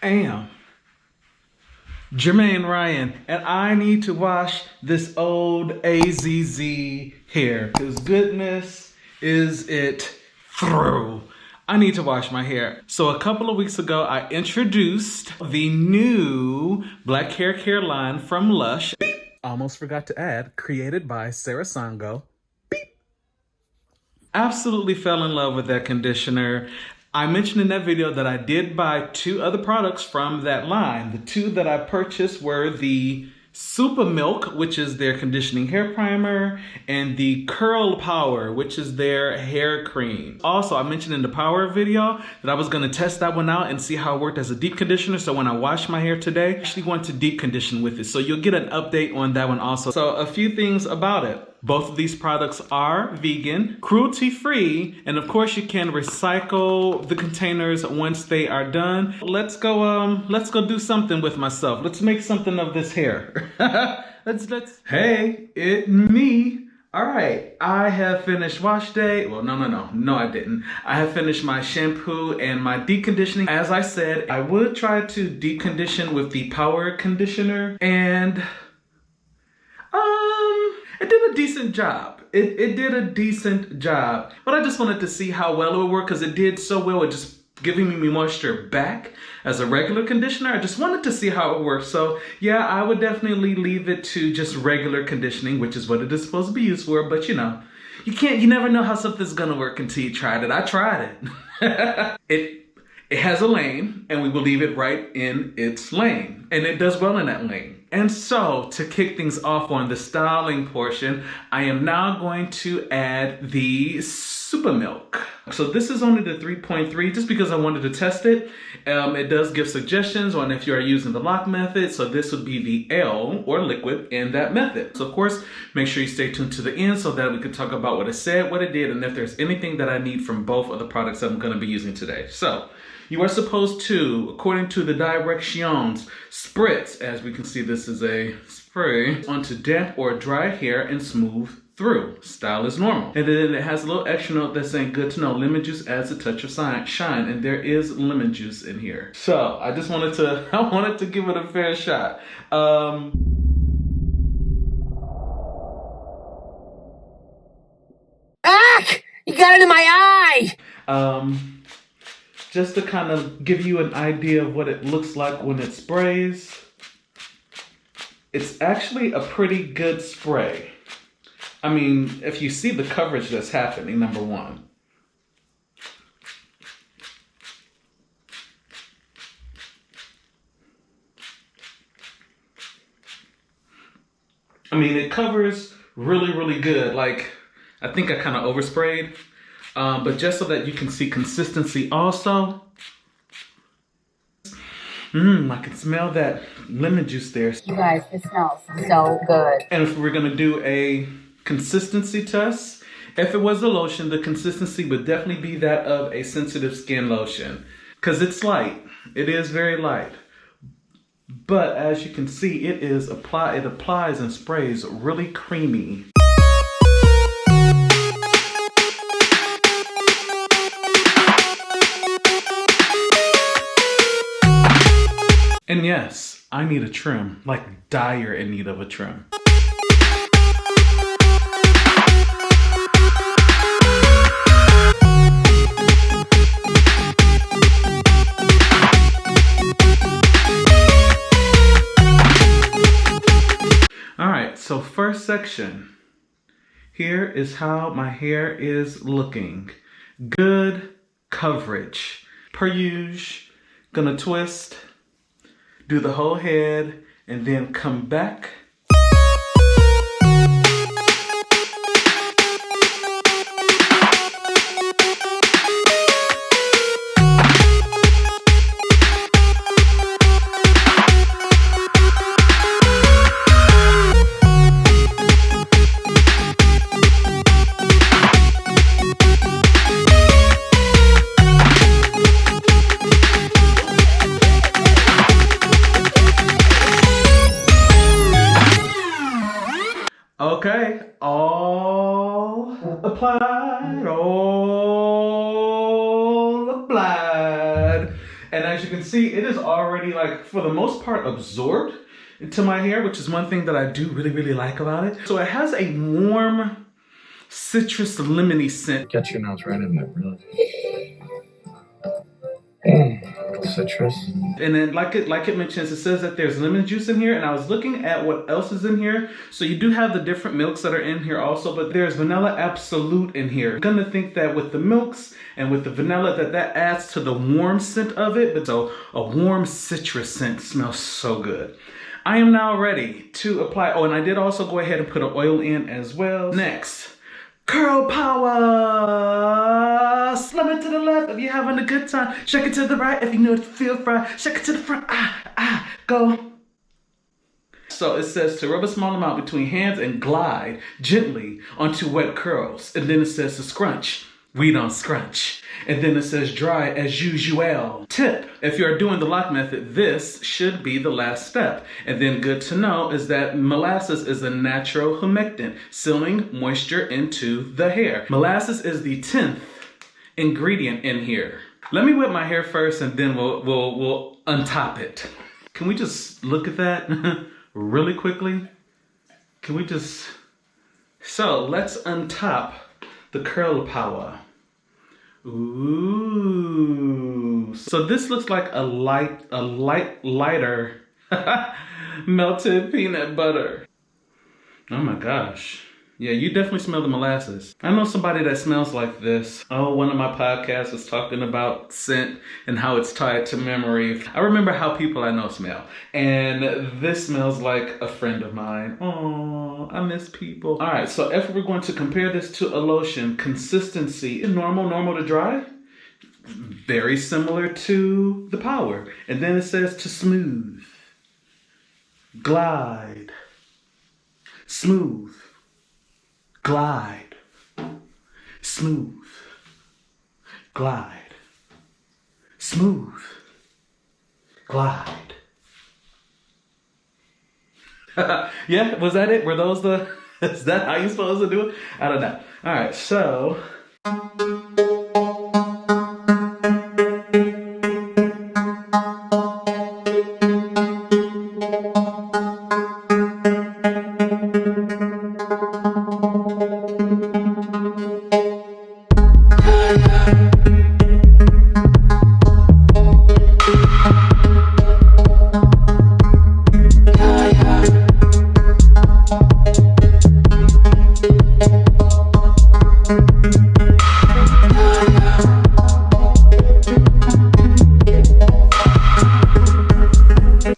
am Jermaine Ryan, and I need to wash this old AZZ hair, because goodness is it through. I need to wash my hair. So a couple of weeks ago, I introduced the new black hair care line from Lush. Beep. Almost forgot to add, created by Sarah Sango. Beep. Absolutely fell in love with that conditioner. I mentioned in that video that I did buy 2 other products from that line. The 2 that I purchased were the Super Milk, which is their conditioning hair primer, and the Curl Power, which is their hair cream. Also, I mentioned in the Power video that I was gonna test that one out and see how it worked as a deep conditioner. So when I wash my hair today, I actually want to deep condition with it. So you'll get an update on that one also. So a few things about it. Both of these products are vegan, cruelty-free, and of course you can recycle the containers once they are done. Let's go do something with myself. Let's make something of this hair. Hey, it me. All right, I have finished wash day. Well, no, I didn't. I have finished my shampoo and my deep conditioning. As I said, I would try to deep condition with the Power conditioner, and it did a decent job. It did a decent job, but I just wanted to see how well it would work, because it did so well with just giving me moisture back as a regular conditioner. I just wanted to see how it works. So yeah, I would definitely leave it to just regular conditioning, which is what it is supposed to be used for. But you know, you never know how something's gonna work until you tried it. I tried it. It has a lane, and we will leave it right in its lane. And it does well in that lane. And so, to kick things off on the styling portion, I am now going to add the Super Milk. So this is only the 3.3, just because I wanted to test it. It does give suggestions on if you are using the lock method. So this would be the L, or liquid, in that method. So of course, make sure you stay tuned to the end so that we can talk about what it said, what it did, and if there's anything that I need from both of the products that I'm gonna be using today. So, you are supposed to, according to the directions, spritz, as we can see this is a spray, onto damp or dry hair and smooth through. Style is normal. And then it has a little extra note that's saying good to know. Lemon juice adds a touch of shine, and there is lemon juice in here. So I just wanted to give it a fair shot. You got it in my eye! Just to kind of give you an idea of what it looks like when it sprays. It's actually a pretty good spray. I mean, if you see the coverage that's happening, number one. I mean, it covers really, really good. Like, I think I kind of oversprayed. But just so that you can see consistency also. I can smell that lemon juice there. You guys, it smells so good. And if we're gonna do a consistency test, if it was a lotion, the consistency would definitely be that of a sensitive skin lotion. Because it's light. It is very light. But as you can see, it applies and sprays really creamy. And yes, I need a trim, like dire in need of a trim. All right, so first section. Here is how my hair is looking. Good coverage. Per usual, gonna twist. Do the whole head, and then come back. Okay, all applied, And as you can see, it is already like, for the most part, absorbed into my hair, which is one thing that I do really, really like about it. So it has a warm, citrus lemony scent. Get your nose right in there, really. Citrus. And then like it mentions, it says that there's lemon juice in here, and I was looking at what else is in here. So you do have the different milks that are in here also, but there's vanilla absolute in here. I'm gonna think that with the milks and with the vanilla that adds to the warm scent of it, but so a warm citrus scent smells so good. I am now ready to apply. Oh, and I did also go ahead and put an oil in as well. Next, curl power. Slam it to the left if you're having a good time. Shake it to the right if you know to feel fried. Shake it to the front. Go. So it says to rub a small amount between hands and glide gently onto wet curls. And then it says to scrunch. We don't scrunch. And then it says dry as usual. Tip, if you're doing the lock method, this should be the last step. And then good to know is that molasses is a natural humectant, sealing moisture into the hair. Molasses is the 10th ingredient in here. Let me wet my hair first and then we'll untop it. Can we just look at that really quickly? Can we just... So let's untop the curl power. Ooh. So this looks like a lighter melted peanut butter. Oh my gosh. Yeah, you definitely smell the molasses. I know somebody that smells like this. Oh, one of my podcasts was talking about scent and how it's tied to memory. I remember how people I know smell. And this smells like a friend of mine. Oh, I miss people. All right, so if we're going to compare this to a lotion, consistency, normal to dry. Very similar to the power. And then it says to smooth, glide, smooth, glide, smooth, glide, smooth, glide. Yeah, was that it? Were those is that how you're supposed to do it? I don't know. All right, so.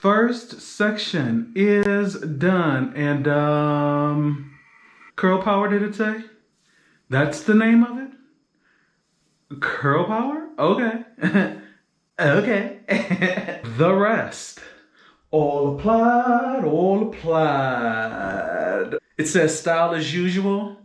First section is done, and curl power, did it say? That's the name of it? Curl power? Okay. Okay. The rest. All applied, all applied. It says style as usual.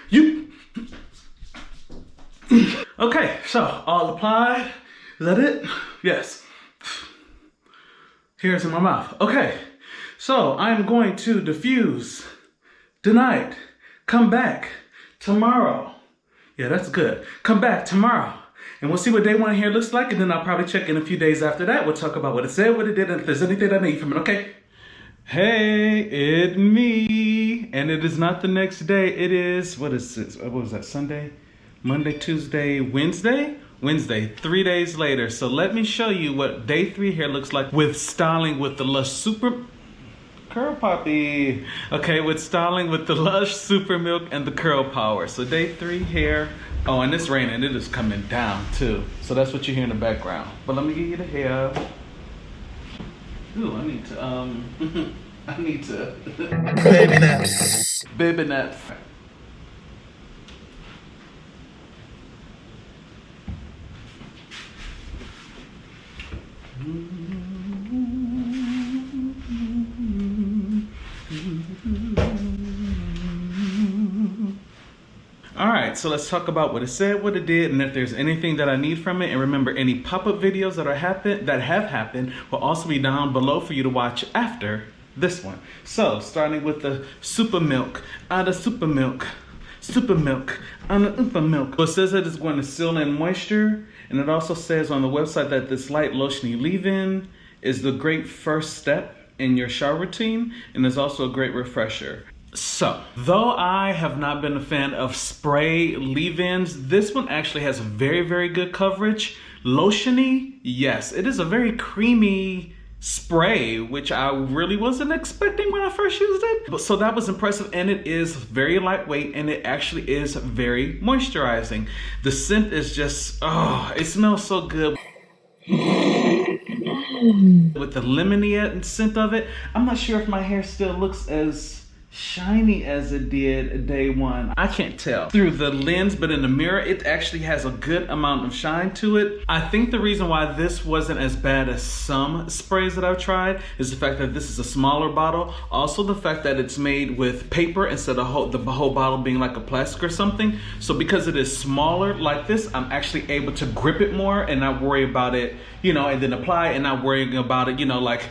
You. Okay, so all applied. Is that it? Yes. Here's in my mouth. Okay, so I'm going to diffuse tonight. Come back tomorrow. Yeah, that's good. Come back tomorrow. And we'll see what day one here looks like. And then I'll probably check in a few days after that. We'll talk about what it said, what it did, and if there's anything I need from it, okay? Hey, it's me. And it is not the next day. It is, what is this? What was that, Sunday? Monday, Tuesday, Wednesday? Wednesday, 3 days later. So let me show you what day 3 hair looks like with styling with the Lush Super Curl Poppy. Okay, with styling with the Lush Super Milk and the Curl Power. So day 3 hair. Oh, and it's raining. It is coming down too. So that's what you hear in the background. But let me give you the hair. Ooh, I need to I need to baby naps. Baby naps. right, so let's talk about what it said, what it did, and if there's anything that I need from it. And remember, any pop-up videos that have happened will also be down below for you to watch after this one. So, starting with the Super Milk, Super Milk, Super Milk. So it says that it's going to seal in moisture, and it also says on the website that this light lotiony leave-in is the great first step in your shower routine, and is also a great refresher. So, though I have not been a fan of spray leave-ins, this one actually has very, very good coverage. Lotiony, yes, it is a very creamy spray, which I really wasn't expecting when I first used it. But so that was impressive, and it is very lightweight, and it actually is very moisturizing. The scent is just, oh, it smells so good. With the lemony scent of it, I'm not sure if my hair still looks as shiny as it did day one. I can't tell through the lens, but in the mirror, it actually has a good amount of shine to it. I think the reason why this wasn't as bad as some sprays that I've tried is the fact that this is a smaller bottle. Also the fact that it's made with paper instead of the whole bottle being like a plastic or something. So because it is smaller like this, I'm actually able to grip it more and not worry about it, you know, and then apply and not worrying about it, you know, like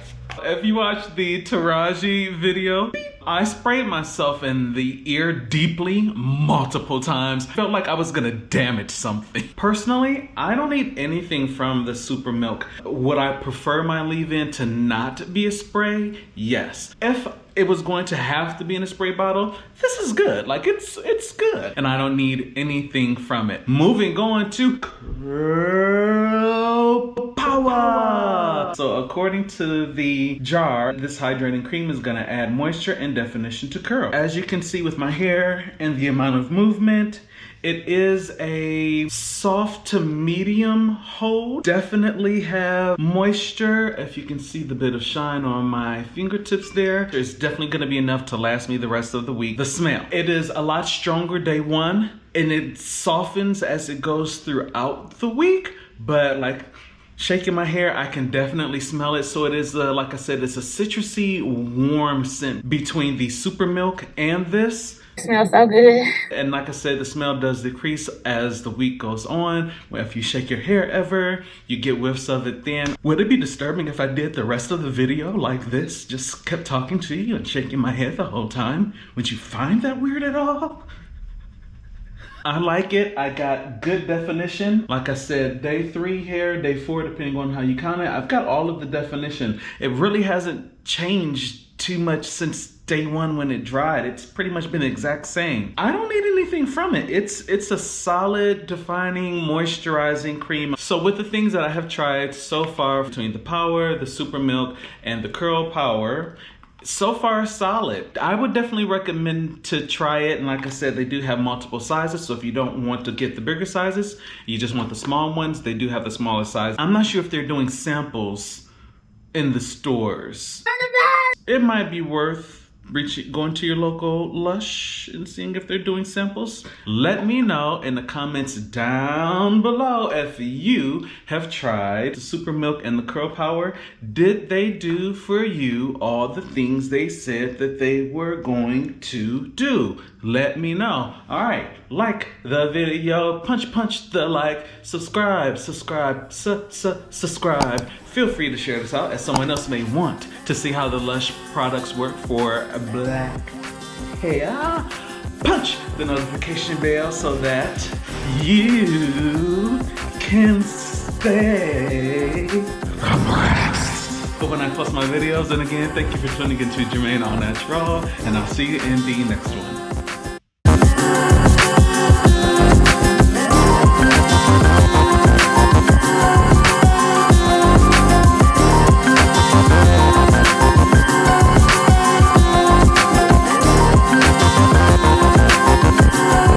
if you watch the Taraji video, I sprayed myself in the ear deeply multiple times. Felt like I was gonna damage something. Personally, I don't need anything from the Super Milk. Would I prefer my leave-in to not be a spray? Yes. If it was going to have to be in a spray bottle, this is good. Like it's good. And I don't need anything from it. Moving on to Curl Power. So according to the jar, this hydrating cream is gonna add moisture and definition to curl. As you can see with my hair and the amount of movement, it is a soft to medium hold. Definitely have moisture. If you can see the bit of shine on my fingertips there, it's definitely gonna be enough to last me the rest of the week. The smell, it is a lot stronger day one, and it softens as it goes throughout the week, but like shaking my hair, I can definitely smell it. So it is, like I said, it's a citrusy, warm scent between the Super Milk and this. It smells so good. And like I said, the smell does decrease as the week goes on. Well, if you shake your hair ever, you get whiffs of it then. Would it be disturbing if I did the rest of the video like this? Just kept talking to you and shaking my head the whole time? Would you find that weird at all? I like it. I got good definition. Like I said, day 3 hair, day 4, depending on how you count it. I've got all of the definition. It really hasn't changed too much since day 1 when it dried. It's pretty much been the exact same. I don't need anything from it. It's a solid, defining, moisturizing cream. So with the things that I have tried so far, between the Power, the Super Milk, and the Curl Power, so far solid. I would definitely recommend to try it, and like I said, they do have multiple sizes, so if you don't want to get the bigger sizes, you just want the small ones, they do have the smaller size. I'm not sure if they're doing samples in the stores. It might be worth going to your local Lush and seeing if they're doing samples. Let me know in the comments down below if you have tried the Super Milk and the Curl Power. Did they do for you all the things they said that they were going to do? Let me know. All right, like the video, punch the like, subscribe. Feel free to share this out as someone else may want to see how the Lush products work for black hair. Punch the notification bell so that you can stay abreast for when I post my videos. And again, thank you for tuning into JermaineAuNatural, and I'll see you in the next one.